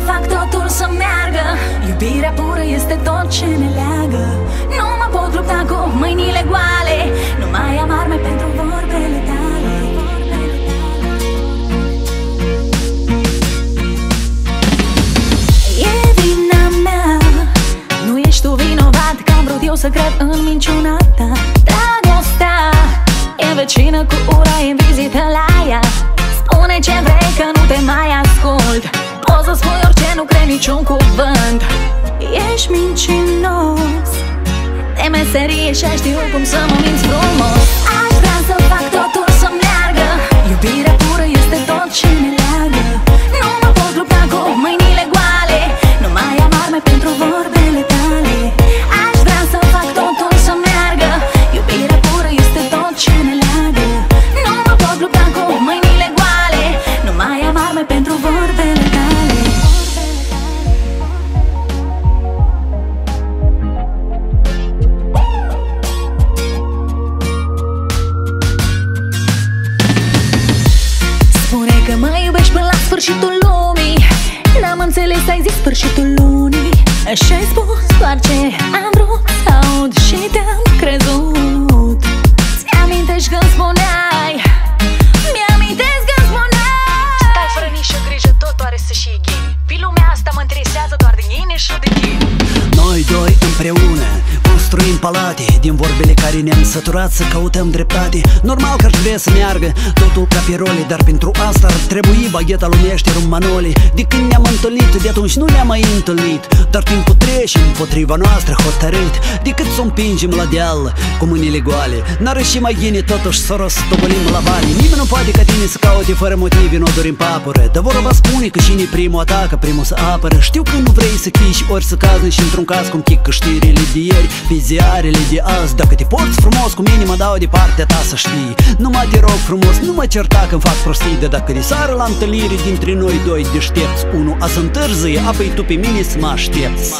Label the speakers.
Speaker 1: fac totul să meargă. Iubirea pură este tot ce ne leagă. Nu mă pot lupta cu mâinile goale. Nu mai am arme pentru vorbele tale. E vina mea, nu ești tu vinovat că am vrut eu să cred în minciuna ta. Dragostea e vecină cu ura, e în vizită la ea. Spune ce vrei că nu te mai ascult. Poți să spui orice, nu cred niciun cuvânt. Ești mincinos de meserie și știu cum să mă minți frumos. Aș vrea să fac totul să meargă. Iubirea pură este tot ce ne leagă. Nu mă pot lupta cu mâinile goale. Nu mai am arme pentru vorbele tale. Aș vrea să fac totul să meargă. Iubirea pură este tot ce ne leagă. Nu mă pot lupta cu mâinile goale. Nu mai am arme pentru vorbele tale. Spune că mă iubești până la sfârșitul lumii. N-am înțeles, ai zis sfârșitul lunii. Și-ai spus doar ce am vrut să aud și te-am crezut. Ți-amintești când spuneai, mi-amintesc când spuneai.
Speaker 2: Stai fără nicio grijă, tot doare să și ghini. Pe lumea asta mă interesează doar de ghine și de ghini.
Speaker 3: Noi doi împreună construim palate din vorbele care ne-am săturat să căutăm dreptate. Normal că ar trebui să meargă totul ca pe role, dar pentru asta ar trebui bagheta lumește rummanole. De când ne-am întâlnit, de atunci nu ne-am mai întâlnit, dar timpul trece împotriva noastră hotărât. Decât să o împingem la deal cu mâinile goale, n-are și mai ghine totuși să rostogolim la vale. Nimeni nu poate ca tine să caute fără motive, nu dorim papură. Dar vorba spune că cine primul atacă, primul să apără. Știu că nu vrei să chiși ori să cazni și într-un caz cum chică știrile de ieri pe ziarele de azi. Dacă te porți frumos cu mine, mă dau de partea ta să știi. Nu mă te rog frumos, nu mă certa când fac prostii. De dacă de sară la întâlnire dintre noi doi deștepți, unul a să întârzie, apoi tu pe mine să mă aștepți.